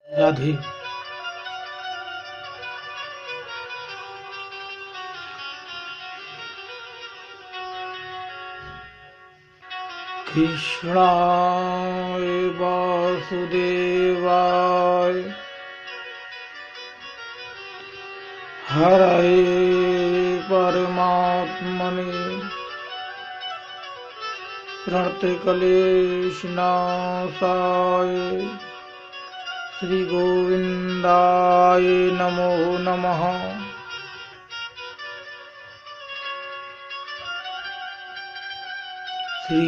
राधे। कृष्णाय वासुदेवाय हरे परमात्मने प्रणतक्लेशनाशाय श्री गोविंदाय नमो नमः। श्री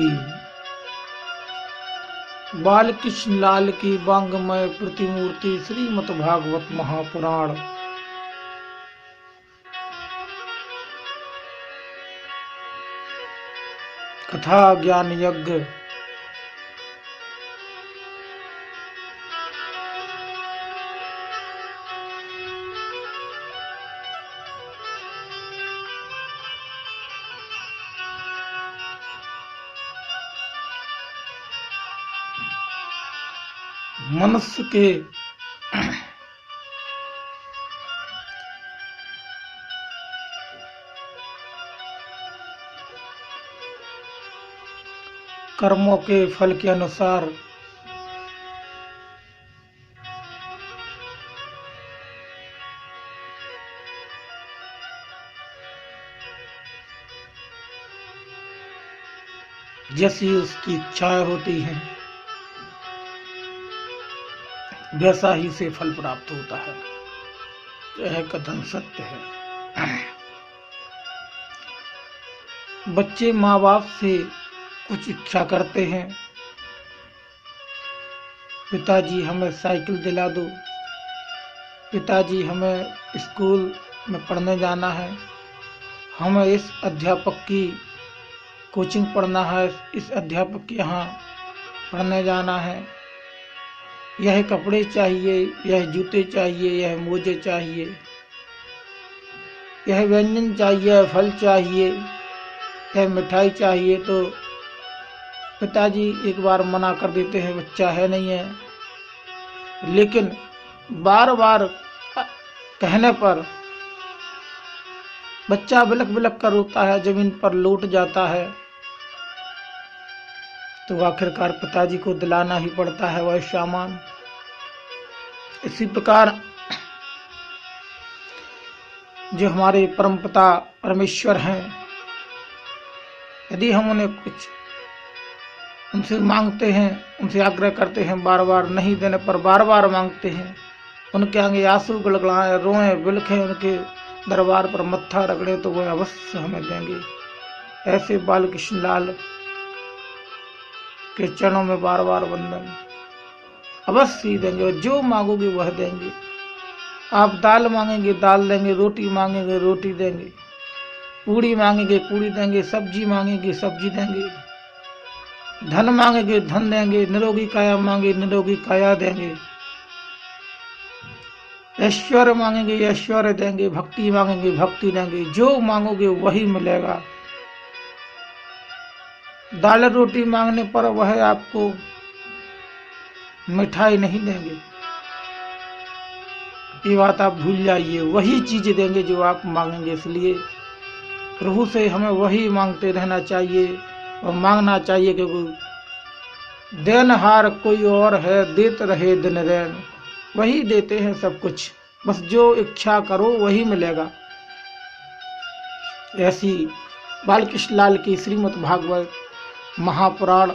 बालकृष्ण लाल की वांग्मय प्रतिमूर्ति श्रीमद् भागवत महापुराण कथा ज्ञान यज्ञ मनुष्य के कर्मों के फल के अनुसार जैसी उसकी इच्छाएं होती हैं वैसा ही से फल प्राप्त होता है। यह कथन सत्य है। बच्चे माँ बाप से कुछ इच्छा करते हैं, पिताजी हमें साइकिल दिला दो, पिताजी हमें स्कूल में पढ़ने जाना है, हमें इस अध्यापक की कोचिंग पढ़ना है, इस अध्यापक के यहाँ पढ़ने जाना है, यह कपड़े चाहिए, यह जूते चाहिए, यह मोजे चाहिए, यह व्यंजन चाहिए, यह फल चाहिए, यह मिठाई चाहिए। तो पिताजी एक बार मना कर देते हैं, बच्चा है नहीं है, लेकिन बार बार कहने पर बच्चा बिलख बिलख कर रोता है, जमीन पर लौट जाता है। तो आखिरकार पिताजी को दिलाना ही पड़ता है वह सामान। इसी प्रकार जो हमारे परमपिता परमेश्वर हैं, यदि हम उन्हें कुछ उनसे मांगते हैं, उनसे आग्रह करते हैं, बार बार नहीं देने पर बार बार मांगते हैं, उनके आगे आंसू गड़गड़ाएं, रोएं, बिलखें, उनके दरबार पर मत्था रगड़े, तो वह अवश्य हमें देंगे। ऐसे बालकृष्ण लाल के चरणों में बार बार वंदन, अवश्य ही देंगे। और जो मांगोगे वह देंगे। आप दाल मांगेंगे दाल देंगे, रोटी मांगेंगे रोटी देंगे, पूड़ी मांगेंगे पूड़ी देंगे, सब्जी मांगेंगे सब्जी देंगे, धन मांगेंगे धन देंगे, निरोगी काया मांगे निरोगी काया देंगे, ऐश्वर्य मांगेंगे ऐश्वर्य देंगे, भक्ति मांगेंगे भक्ति देंगे। जो मांगोगे वही मिलेगा। दाल रोटी मांगने पर वह आपको मिठाई नहीं देंगे, ये बात आप भूल जाइए। वही चीजें देंगे जो आप मांगेंगे। इसलिए प्रभु से हमें वही मांगते रहना चाहिए और मांगना चाहिए, क्योंकि देनहार कोई और है, देते रहे दिन रैन। वही देते हैं सब कुछ, बस जो इच्छा करो वही मिलेगा। ऐसी बालकृष्ण लाल की श्रीमद् भागवत महापुराण,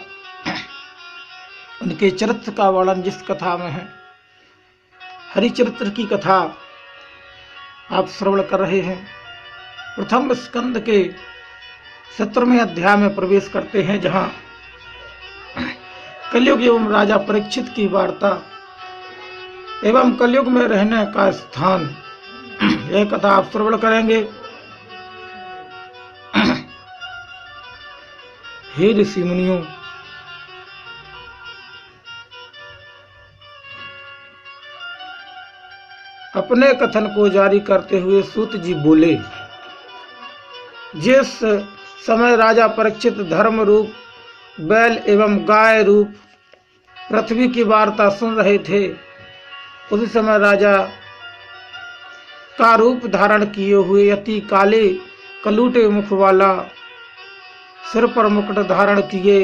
उनके चरित्र का वर्णन जिस कथा में है, हरिचरित्र की कथा आप श्रवण कर रहे हैं। प्रथम स्कंद के 17वें अध्याय में प्रवेश करते हैं, जहां कलयुग एवं राजा परीक्षित की वार्ता एवं कलयुग में रहने का स्थान, यह कथा आप श्रवण करेंगे। हे ऋषि मुनियों, अपने कथन को जारी करते हुए सूत जी बोले, जिस समय राजा परीक्षित धर्म रूप बैल एवं गाय रूप पृथ्वी की वार्ता सुन रहे थे, उस समय राजा का रूप धारण किए हुए अति काले कलूटे मुख वाला, सिर पर मुकुट धारण किए,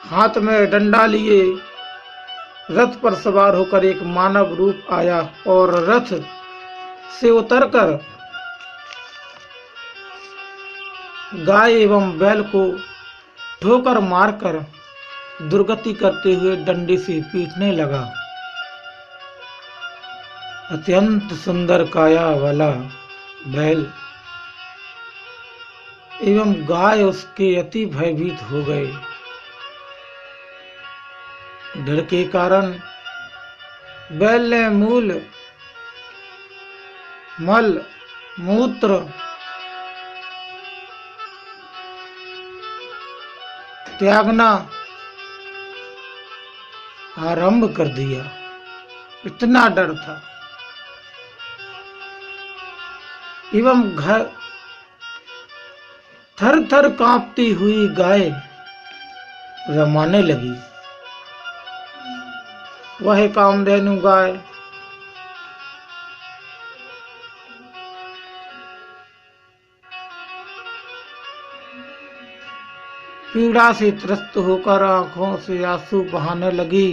हाथ में डंडा लिए, रथ पर सवार होकर एक मानव रूप आया और रथ से उतरकर गाय एवं बैल को ठोकर मारकर दुर्गति करते हुए डंडे से पीटने लगा। अत्यंत सुंदर काया वाला बैल एवं गाय उसके अति भयभीत हो गए। डर के कारण बैल ने मूल मल मूत्र त्यागना आरंभ कर दिया। इतना डर था एवं घर थर थर कांपती हुई गाय रमाने लगी। वह कामधेनु गाय पीड़ा से त्रस्त होकर आंखों से आंसू बहाने लगी।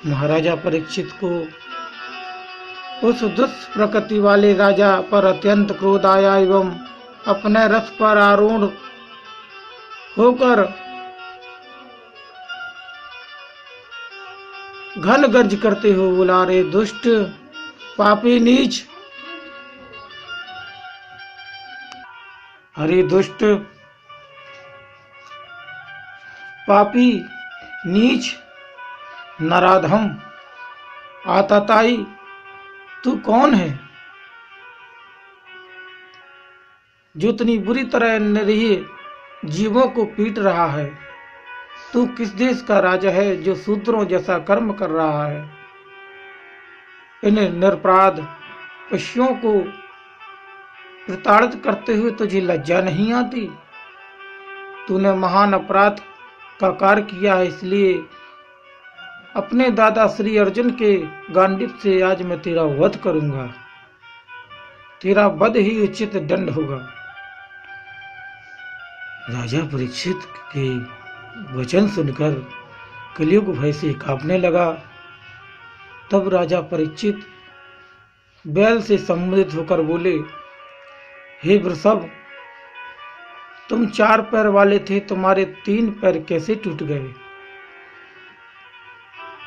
महाराजा परीक्षित को उस दुष्ट प्रकृति वाले राजा पर अत्यंत क्रोध आया एवं अपने रथ पर आरूढ़ होकर घन गर्ज करते हुए बोला, रे दुष्ट पापी नीच, अरे दुष्ट पापी नीच नराधम आतताई, तू कौन है जो इतनी बुरी तरह निरीह जीवों को पीट रहा है? तू किस देश का राजा है जो शूद्रों जैसा कर्म कर रहा है? इन निरपराध पशुओं को प्रताड़ित करते हुए तुझे लज्जा नहीं आती? तूने महान अपराध का कार्य किया है, इसलिए अपने दादा श्री अर्जुन के गांडीव से आज मैं तेरा वध करूंगा। तेरा वध ही उचित दंड होगा। राजा परीक्षित के वचन सुनकर कलयुग भय से कांपने लगा। तब राजा परीक्षित बैल से संबोधित होकर बोले, हे वृषभ, तुम 4 पैर वाले थे, तुम्हारे 3 पैर कैसे टूट गए?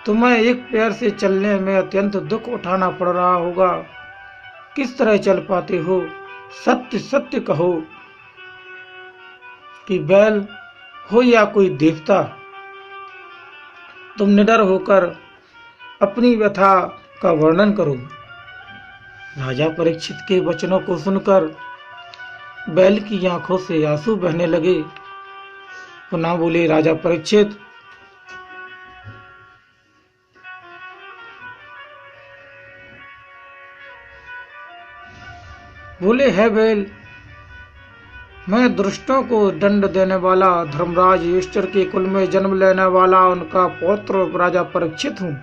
तुम्हें एक पैर से चलने में अत्यंत दुख उठाना पड़ रहा होगा। किस तरह चल पाते हो? सत्य सत्य कहो कि बैल हो या कोई देवता, तुम निडर होकर अपनी व्यथा का वर्णन करो। राजा परीक्षित के वचनों को सुनकर बैल की आंखों से आंसू बहने लगे। पुनः बोले राजा परीक्षित, बोले, है बैल, मैं दुष्टों को दंड देने वाला धर्मराज युधिष्ठिर के कुल में जन्म लेने वाला उनका पौत्र राजा परीक्षित हूँ।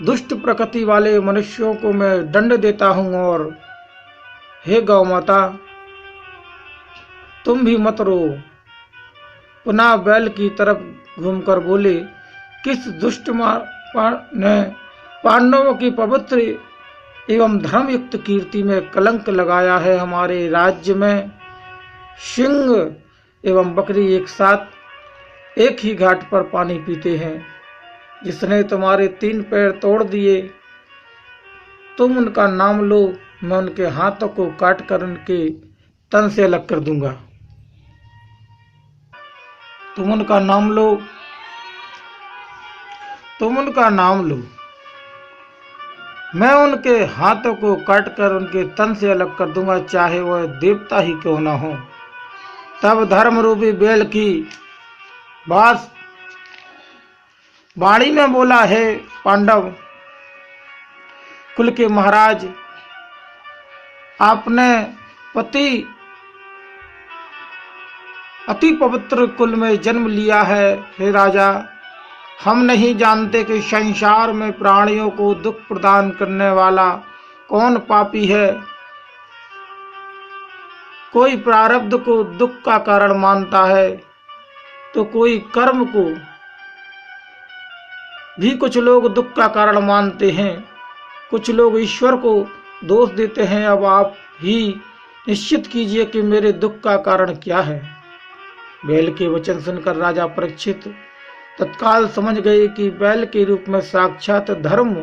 दुष्ट प्रकृति वाले मनुष्यों को मैं दंड देता हूँ। और हे गौ माता, तुम भी मत रो। पुनः बैल की तरफ घूमकर बोले, किस दुष्ट ने पांडवों की पवित्र एवं धर्मयुक्त कीर्ति में कलंक लगाया है? हमारे राज्य में सिंह एवं बकरी एक साथ एक ही घाट पर पानी पीते हैं। जिसने तुम्हारे 3 पैर तोड़ दिए, तुम उनका नाम लो, मैं उनके हाथों को काट कर उनके तन से अलग कर दूंगा। तुम उनका नाम लो, तुम उनका नाम लो, मैं उनके हाथों को काटकर उनके तन से अलग कर दूंगा, चाहे वह देवता ही क्यों न हो। तब धर्म रूपी बैल की बात वाणी में बोला, है पांडव कुल के महाराज, आपने पति अति पवित्र कुल में जन्म लिया है। हे राजा, हम नहीं जानते कि संसार में प्राणियों को दुख प्रदान करने वाला कौन पापी है। कोई प्रारब्ध को दुख का कारण मानता है तो कोई कर्म को भी कुछ लोग दुख का कारण मानते हैं। कुछ लोग ईश्वर को दोष देते हैं। अब आप ही निश्चित कीजिए कि मेरे दुख का कारण क्या है। बैल के वचन सुनकर राजा परीक्षित तत्काल समझ गए कि बैल के रूप में साक्षात धर्म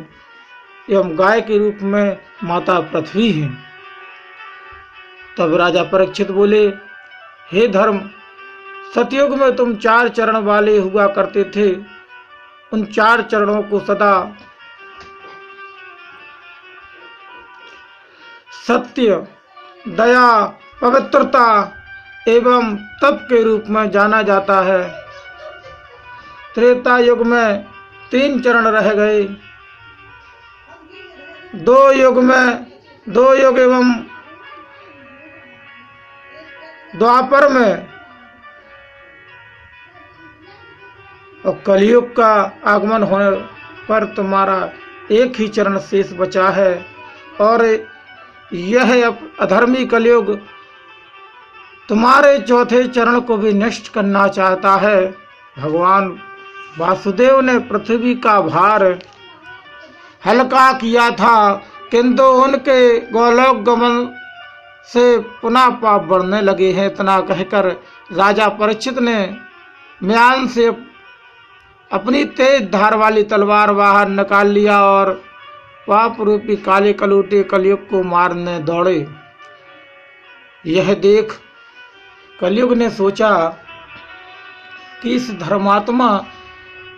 एवं गाय के रूप में माता पृथ्वी है। तब राजा परीक्षित बोले, हे धर्म, सतयुग में तुम 4 चरण वाले हुआ करते थे। उन 4 चरणों को सदा सत्य, दया, पवित्रता एवं तप के रूप में जाना जाता है। त्रेता युग में 3 चरण रह गए। 2 युग एवं द्वापर में और कलयुग का आगमन होने पर तुम्हारा एक ही चरण शेष बचा है और यह अधर्मी कलयुग तुम्हारे चौथे चरण को भी नष्ट करना चाहता है। भगवान वासुदेव ने पृथ्वी का भार हल्का किया था, किंतु उनके गोलोक गमन से पुनः पाप बढ़ने लगे हैं। इतना कहकर राजा परीक्षित ने म्यान से अपनी तेज धार वाली तलवार बाहर निकाल लिया और पाप रूपी काले कलूटे कलयुग को मारने दौड़े। यह देख कलयुग ने सोचा कि इस धर्मात्मा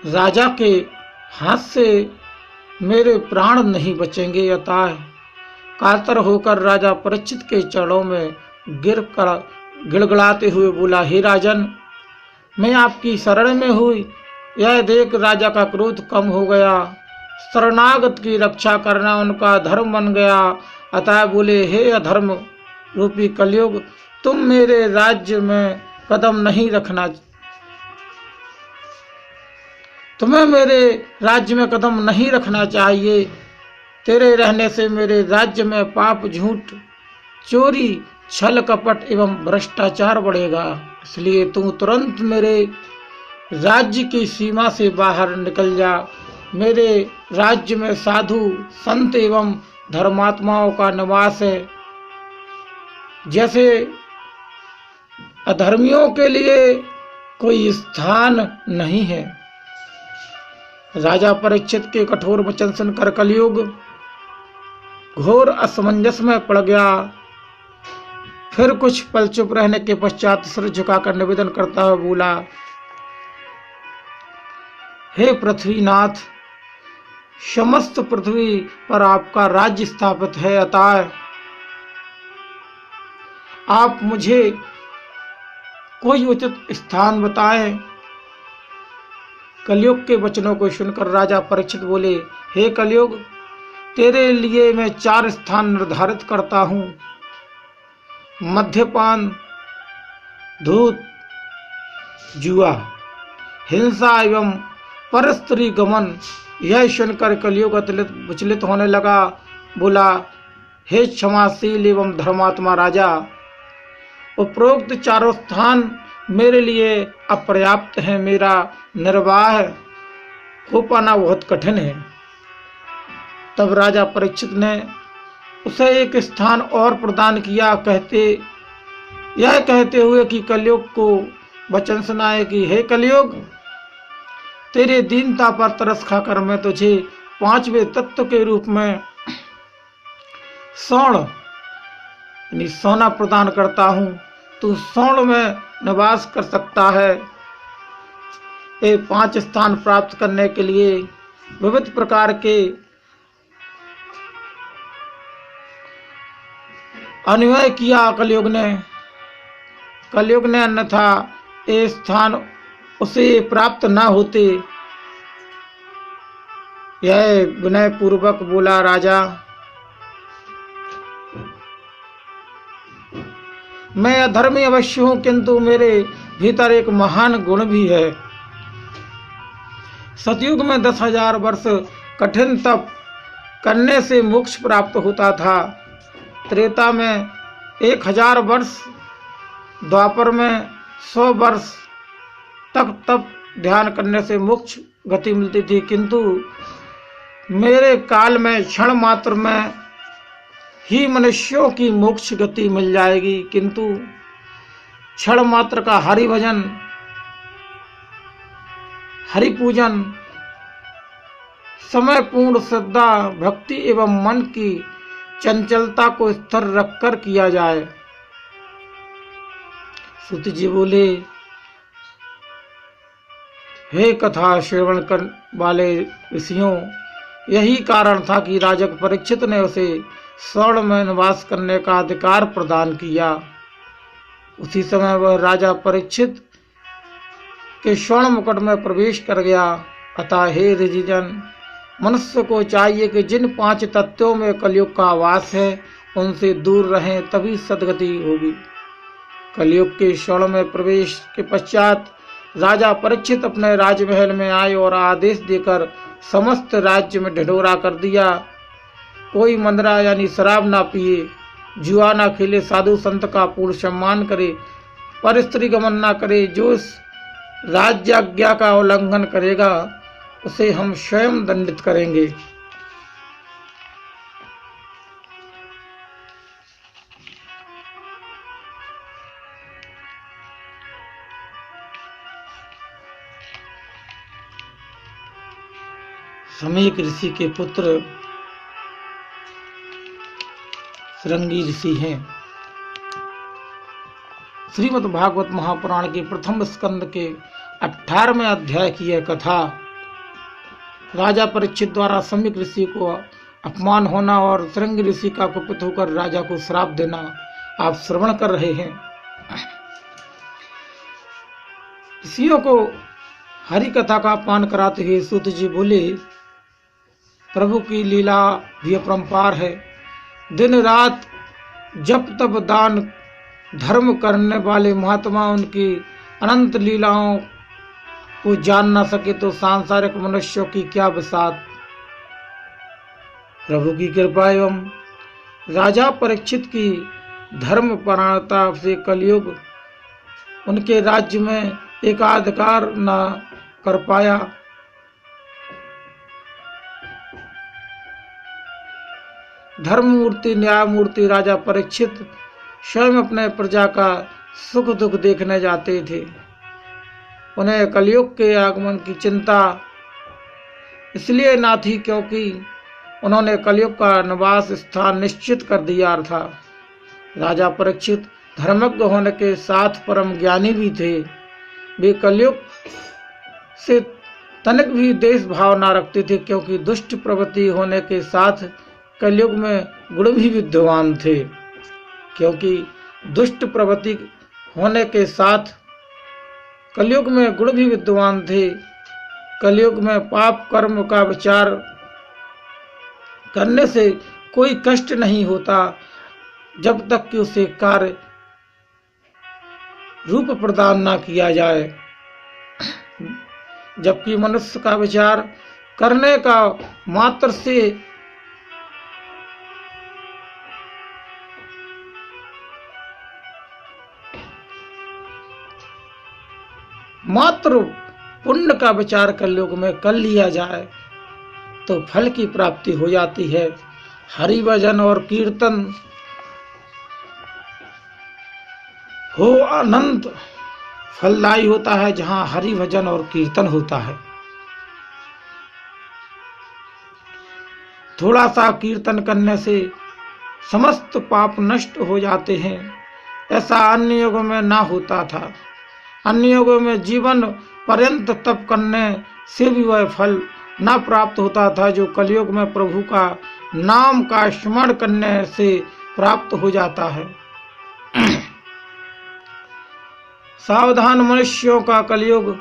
राजा के हाथ से मेरे प्राण नहीं बचेंगे। अतः कातर होकर राजा परीक्षित के चरणों में गिर कर गिड़गिड़ाते हुए बोला, हे राजन, मैं आपकी शरण में हुई। यह देख राजा का क्रोध कम हो गया। शरणागत की रक्षा करना उनका धर्म बन गया। अतः बोले, हे अधर्म रूपी कलयुग, तुम मेरे राज्य में कदम नहीं रखना, तुम्हें मेरे राज्य में कदम नहीं रखना चाहिए। तेरे रहने से मेरे राज्य में पाप, झूठ, चोरी, छल कपट एवं भ्रष्टाचार बढ़ेगा। इसलिए तू तुरंत मेरे राज्य की सीमा से बाहर निकल जा। मेरे राज्य में साधु, संत एवं धर्मात्माओं का निवास है। जैसे अधर्मियों के लिए कोई स्थान नहीं है। राजा परीक्षित के कठोर वचन सुनकर कलयुग घोर असमंजस में पड़ गया। फिर कुछ पल चुप रहने के पश्चात सिर झुकाकर निवेदन करता हुआ बोला, हे पृथ्वीनाथ, समस्त पृथ्वी पर आपका राज्य स्थापित है। अतः आप मुझे कोई उचित स्थान बताएं। कलयुग के वचनों को सुनकर राजा परीक्षित बोले, हे कलयुग, तेरे लिए मैं 4 स्थान निर्धारित करता हूँ। मद्यपान, धूत, जुआ, हिंसा एवं परस्त्री गमन। यह सुनकर कलयुग विचलित होने लगा। बोला, हे क्षमाशील एवं धर्मात्मा राजा, उपरोक्त 4 स्थान मेरे लिए अपर्याप्त है। मेरा निर्वाह हो पाना बहुत कठिन है। तब राजा परीक्षित ने उसे एक स्थान और प्रदान किया, कहते हुए कि कलयुग को वचन सुनाए कि हे कलयुग, तेरे दीनता पर तरस खाकर मैं तुझे 5वें तत्व के रूप में स्वर्ण यानी सोना प्रदान करता हूँ। तू स्वर्ण में निवास कर सकता है। ये 5 स्थान प्राप्त करने के लिए विविध प्रकार के अनुयाय किया कलयुग ने, अन्यथा ये स्थान उसे प्राप्त न होते। यह विनय पूर्वक बोला, राजा, मैं अधर्मी अवश्य हूँ, किंतु मेरे भीतर एक महान गुण भी है। सतयुग में 10,000 वर्ष कठिन तप करने से मोक्ष प्राप्त होता था। त्रेता में 1,000 वर्ष, द्वापर में 100 वर्ष तक तप ध्यान करने से मोक्ष गति मिलती थी, किंतु मेरे काल में क्षण मात्र में ही मनुष्यों की मोक्ष गति मिल जाएगी। किंतु क्षण मात्र का हरि भजन, हरि पूजन, समय पूर्ण श्रद्धा, भक्ति एवं मन की चंचलता को स्थिर रखकर किया जाए। सूत जी बोले, हे कथा श्रवण करने वाले ऋषियों, यही कारण था कि राजक परीक्षित ने उसे स्वर्ण में निवास करने का अधिकार प्रदान किया। उसी समय वह राजा परीक्षित के स्वर्ण मुकुट में प्रवेश कर गया। अतः हे ऋषिजन, मनुष्य को चाहिए कि जिन 5 तत्वों में कलयुग का वास है उनसे दूर रहें, तभी सद्गति होगी। कलयुग के स्वर्ण में प्रवेश के पश्चात राजा परीक्षित अपने राजमहल में आए और आदेश देकर समस्त राज्य में ढिढोरा कर दिया। कोई मंदरा यानी शराब ना पिए, जुआ ना खेले, साधु संत का पूर्ण सम्मान करे, पर स्त्री गमन ना करे। जो इस राज्याज्ञा का उल्लंघन करेगा उसे हम स्वयं दंडित करेंगे। समीक ऋषि के पुत्र श्रृंगी ऋषि हैं। श्रीमद् भागवत महापुराण के प्रथम स्कंद के 18वें अध्याय की यह कथा राजा परीक्षित द्वारा समीक ऋषि को अपमान होना और श्रृंगी ऋषि का कुपित होकर राजा को श्राप देना आप श्रवण कर रहे हैं। ऋषियों को हरि कथा का पान कराते हुए सूत जी बोले, प्रभु की लीला भी अपरंपार है। दिन रात जप तप दान धर्म करने वाले महात्मा उनकी अनंत लीलाओं को जान न सके तो सांसारिक मनुष्यों की क्या बसात। प्रभु की कृपा एवं राजा परीक्षित की धर्म परायणता से कलयुग उनके राज्य में एकाधिकार न कर पाया। धर्ममूर्ति न्यायमूर्ति राजा परीक्षित स्वयं अपने प्रजा का सुख दुख देखने जाते थे। उन्हें कलयुग के आगमन की चिंता इसलिए ना थी क्योंकि उन्होंने कलयुग का निवास स्थान निश्चित कर दिया था। राजा परीक्षित धर्मज्ञ होने के साथ परम ज्ञानी भी थे। वे कलयुग से तनिक भी देश भाव न रखते थे, क्योंकि दुष्ट प्रवृत्ति होने के साथ कलयुग में गुण भी विद्यमान थे। क्योंकि दुष्ट प्रवृत्ति होने के साथ कलयुग में गुण भी विद्यमान थे। कलयुग में पाप कर्म का विचार करने से कोई कष्ट नहीं होता जब तक कि उसे कार्य रूप प्रदान न किया जाए। जबकि मनुष्य का विचार करने का मात्र से मात्र पुण्य का विचार कलयुग में कर लिया जाए तो फल की प्राप्ति हो जाती है। हरि भजन और कीर्तन हो अनंत फलदायी होता है जहां हरि भजन और कीर्तन होता है। थोड़ा सा कीर्तन करने से समस्त पाप नष्ट हो जाते हैं। ऐसा अन्य युगों में ना होता था। अन्य युगों में जीवन पर्यंत तप करने से भी वह फल ना प्राप्त होता था जो कलयुग में प्रभु का नाम का स्मरण करने से प्राप्त हो जाता है। सावधान मनुष्यों का कलयुग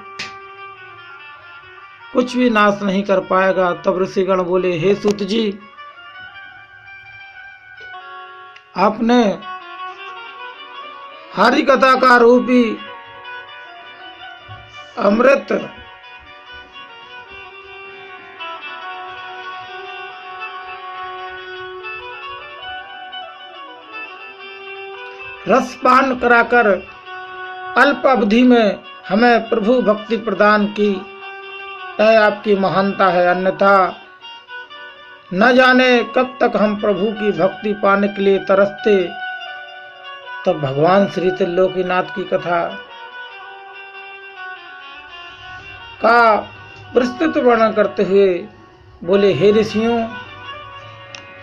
कुछ भी नाश नहीं कर पाएगा। तब ऋषिगण बोले, हे सूत जी, आपने हरि कथा का रूपी अमृत रसपान कराकर अल्प अवधि में हमें प्रभु भक्ति प्रदान की, यह आपकी महानता है, अन्यथा न जाने कब तक हम प्रभु की भक्ति पाने के लिए तरसते। तब भगवान श्री त्रिलोकीनाथ की कथा का विस्तृत वर्णन करते हुए बोले, हे ऋषियों,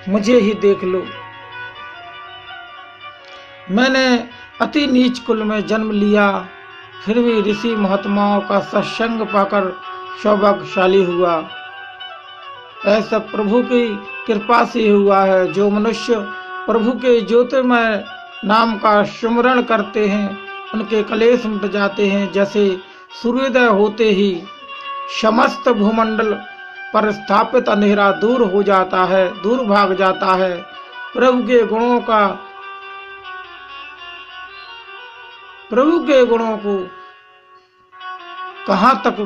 मुझे ही देख लो। मैंने अति नीच कुल में जन्म लिया, फिर भी ऋषि महात्माओं का सत्संग पाकर सौभाग्यशाली हुआ। ऐसा प्रभु की कृपा से हुआ है। जो मनुष्य प्रभु के ज्योतिर्मय नाम का स्मरण करते हैं, उनके कलेश मिट जाते हैं। जैसे सूर्योदय होते ही समस्त भूमंडल पर स्थापित अंधेरा दूर हो जाता है, दूर भाग जाता है। प्रभु के गुणों को कहाँ तक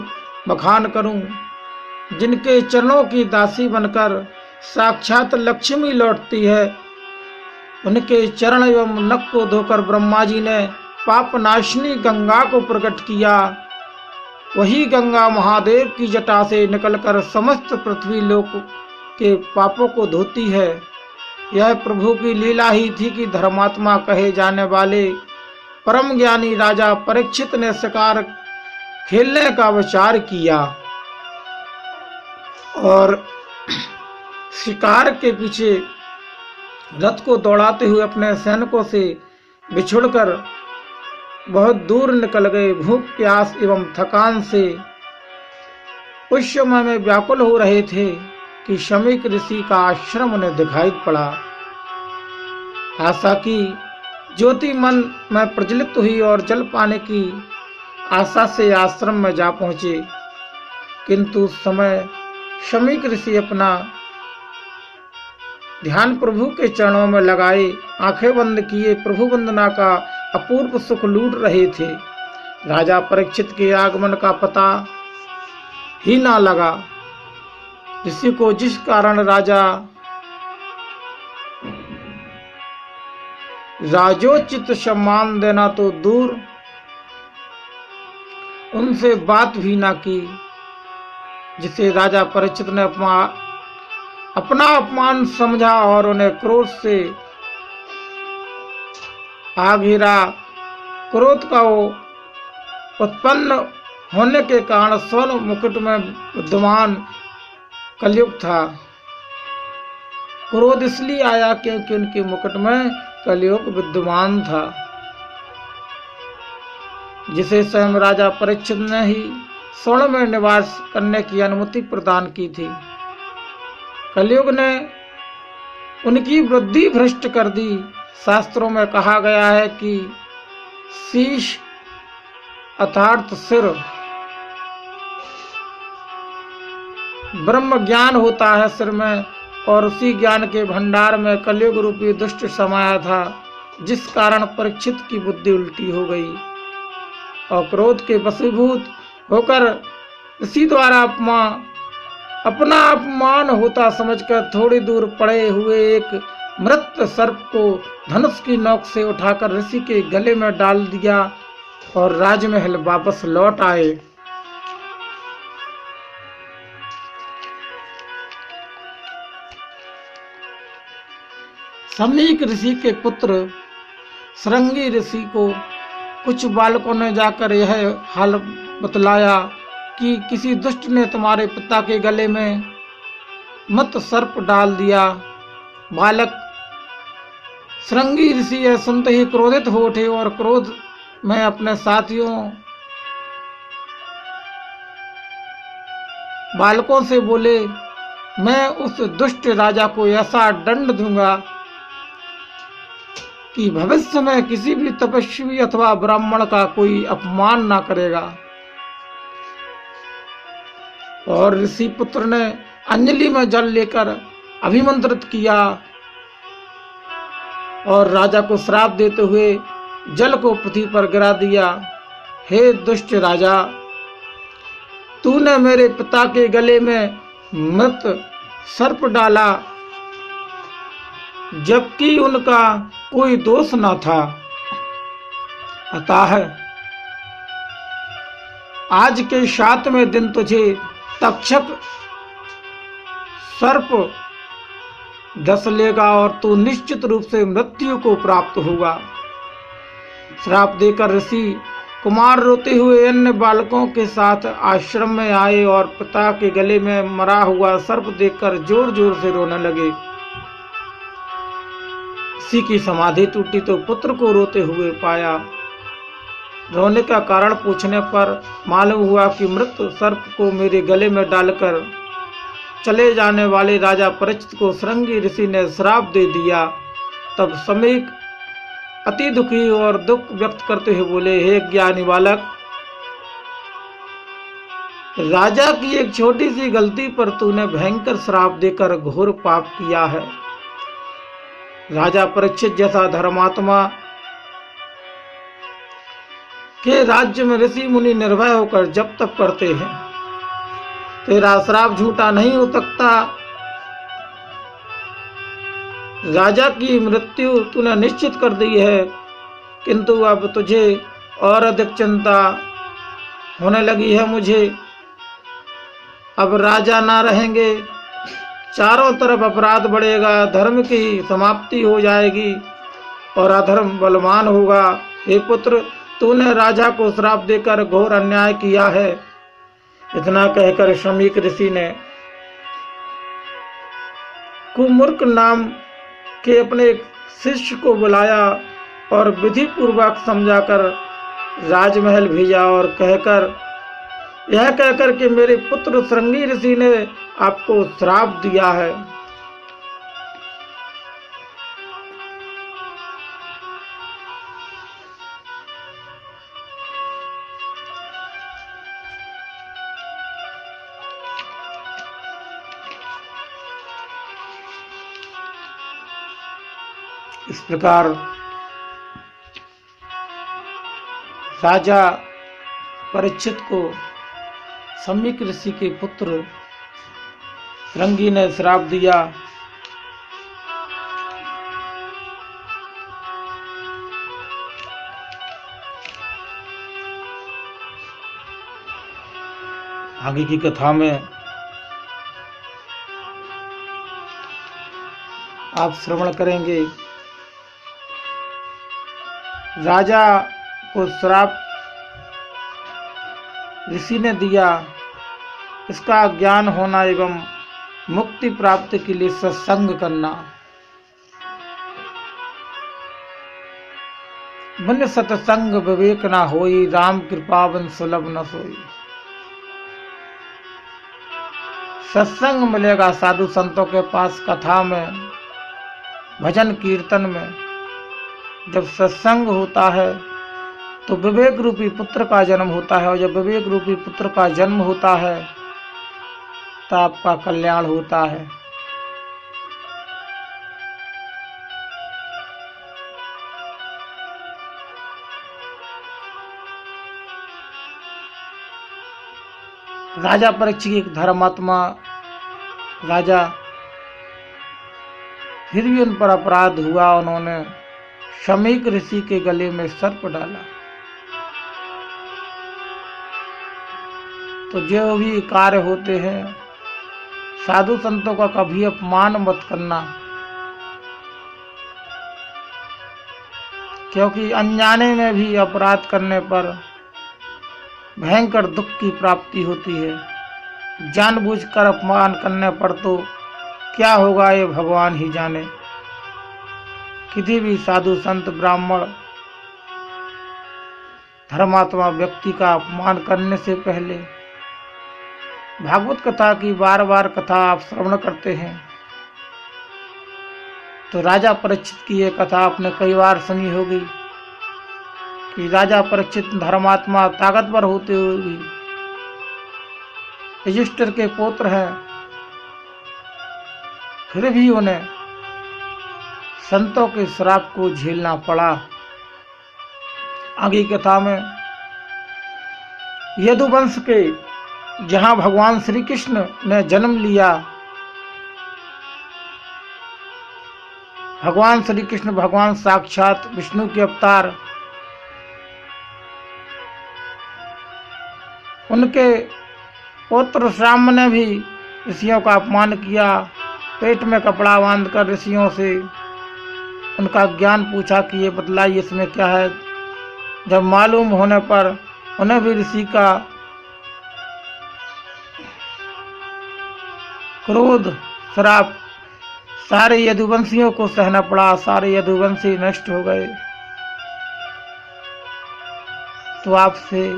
बखान करूं, जिनके चरणों की दासी बनकर साक्षात लक्ष्मी लौटती है। उनके चरण एवं नख को धोकर ब्रह्मा जी ने पाप नाशिनी गंगा को प्रकट किया। वही गंगा महादेव की जटा से निकलकर समस्त पृथ्वी लोक के पापों को धोती है। यह प्रभु की लीला ही थी कि धर्मात्मा कहे जाने वाले परम ज्ञानी राजा परीक्षित ने शिकार खेलने का विचार किया और शिकार के पीछे रथ को दौड़ाते हुए अपने सैनिकों से बिछुड़कर बहुत दूर निकल गए। भूख प्यास एवं थकान से उस समय में व्याकुल हो रहे थे कि शमीक ऋषि का आश्रम उन्हें दिखाई पड़ा। आशा की ज्योति मन में प्रज्वलित हुई और जल पाने की आशा से आश्रम में जा पहुंचे, किंतु उस समय शमीक ऋषि अपना ध्यान प्रभु के चरणों में लगाए आंखें बंद किए प्रभु वंदना का अपूर्व सुख लूट रहे थे। राजा परीक्षित के आगमन का पता ही ना लगा। ऋषि को जिस कारण राजोचित सम्मान देना तो दूर, उनसे बात भी ना की, जिसे राजा परीक्षित ने अपना अपमान समझा और उन्हें क्रोध से आघिरा। क्रोध का उत्पन्न होने के कारण स्वर्ण मुकुट में विद्यमान कलयुग था। क्रोध इसलिए आया क्योंकि उनके मुकुट में कलयुग विद्यमान था, जिसे स्वयं राजा परीक्षित ने ही स्वर्ण में निवास करने की अनुमति प्रदान की थी। कलयुग ने उनकी वृद्धि भ्रष्ट कर दी। शास्त्रों में कहा गया है कि शीश अर्थात सिर ब्रह्म ज्ञान होता है सिर में, और उसी ज्ञान के भंडार में कलयुग रूपी दुष्ट समाया था, जिस कारण परीक्षित की बुद्धि उल्टी हो गई और क्रोध के वशीभूत होकर इसी द्वारा अपना अपमान होता समझकर थोड़ी दूर पड़े हुए एक मृत सर्प को धनुष की नोक से उठाकर ऋषि के गले में डाल दिया और राजमहल वापस लौट आए। शमीक ऋषि के पुत्र श्रृंगी ऋषि को कुछ बालकों ने जाकर यह हाल बतलाया कि किसी दुष्ट ने तुम्हारे पिता के गले में मत सर्प डाल दिया। बालक श्रृंगी ऋषि यह सुनते ही क्रोधित हो उठे और क्रोध में अपने साथियों बालकों से बोले, मैं उस दुष्ट राजा को ऐसा दंड दूंगा कि भविष्य में किसी भी तपस्वी अथवा ब्राह्मण का कोई अपमान ना करेगा। और ऋषि पुत्र ने अंजलि में जल लेकर अभिमंत्रित किया और राजा को श्राप देते हुए जल को पृथ्वी पर गिरा दिया। हे दुष्ट राजा, तूने मेरे पिता के गले में मृत सर्प डाला, जबकि उनका कोई दोष न था। अतः आज के 7वें दिन तुझे तक्षक सर्प डस लेगा और तू निश्चित रूप से मृत्यु को प्राप्त होगा। श्राप देकर ऋषि कुमार रोते हुए अन्य बालकों के साथ आश्रम में आए और पिता के गले में मरा हुआ सर्प देखकर जोर जोर से रोने लगे। ऋषि की समाधि टूटी तो पुत्र को रोते हुए पाया। रोने का कारण पूछने पर मालूम हुआ कि मृत सर्प को मेरे गले में डालकर चले जाने वाले राजा परीक्षित को श्रृंगी ऋषि ने श्राप दे दिया। तब शमीक अति दुखी और दुख व्यक्त करते हुए बोले, हे ज्ञानी बालक, राजा की एक छोटी सी गलती पर तूने भयंकर श्राप देकर घोर पाप किया है। राजा परीक्षित जैसा धर्मात्मा के राज्य में ऋषि मुनि निर्भय होकर जब तप करते हैं। तेरा श्राप झूठा नहीं हो सकता। राजा की मृत्यु तूने निश्चित कर दी है, किंतु अब तुझे और अधिक चिंता होने लगी है मुझे। अब राजा ना रहेंगे, चारों तरफ अपराध बढ़ेगा, धर्म की समाप्ति हो जाएगी और अधर्म बलवान होगा। हे पुत्र, तूने राजा को श्राप देकर घोर अन्याय किया है। इतना कहकर शमीक ऋषि ने कुमुर्क नाम के अपने एक शिष्य को बुलाया और विधि पूर्वक समझाकर राजमहल भेजा और यह कहकर कि मेरे पुत्र श्रृंगी ऋषि ने आपको श्राप दिया है। इस प्रकार राजा परीक्षित को शमीक ऋषि के पुत्र श्रृंगी ने श्राप दिया। आगे की कथा में आप श्रवण करेंगे। राजा को श्राप ऋषि ने दिया, इसका ज्ञान होना एवं मुक्ति प्राप्ति के लिए सत्संग करना। मन सत्संग विवेक ना होई, राम कृपा बन सुलभ न सोई। सत्संग मिलेगा साधु संतों के पास, कथा में, भजन कीर्तन में। जब सत्संग होता है तो विवेक रूपी पुत्र का जन्म होता है, और जब विवेक रूपी पुत्र का जन्म होता है तो आपका कल्याण होता है। राजा परीक्षित एक धर्मात्मा राजा, फिर भी उन पर अपराध हुआ। उन्होंने शमीक ऋषि के गले में सर्प डाला। तो जो भी कार्य होते हैं, साधु संतों का कभी अपमान मत करना, क्योंकि अनजाने में भी अपराध करने पर भयंकर दुख की प्राप्ति होती है। जानबूझकर अपमान करने पर तो क्या होगा ये भगवान ही जाने। किसी भी साधु संत ब्राह्मण धर्मात्मा व्यक्ति का अपमान करने से पहले भागवत कथा की बार बार कथा आप श्रवण करते हैं तो राजा परीक्षित की ये कथा आपने कई बार सुनी होगी कि राजा परीक्षित धर्मात्मा ताकतवर होते हुए भी युधिष्ठिर के पुत्र हैं, फिर भी उन्हें संतों के श्राप को झेलना पड़ा। आगे कथा में यदुवंश के जहां भगवान श्री कृष्ण ने जन्म लिया, भगवान श्री कृष्ण भगवान साक्षात विष्णु के अवतार, उनके पुत्र श्याम ने भी ऋषियों का अपमान किया। पेट में कपड़ा बांधकर ऋषियों से उनका ज्ञान पूछा कि ये बतलाइए इसमें क्या है। जब मालूम होने पर उन्हें भी ऋषि का क्रोध श्राप सारे यदुवंशियों को सहना पड़ा। सारे यदुवंशी नष्ट हो गए। तो आपसे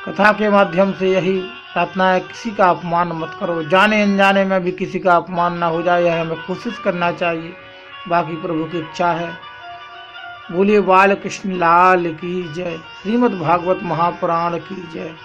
कथा के माध्यम से यही प्रार्थना है, किसी का अपमान मत करो। जाने अनजाने में भी किसी का अपमान ना हो जाए, यह हमें कोशिश करना चाहिए। बाकी प्रभु की इच्छा है। बोलिए बाल कृष्ण लाल की जय। श्रीमद् भागवत महापुराण की जय।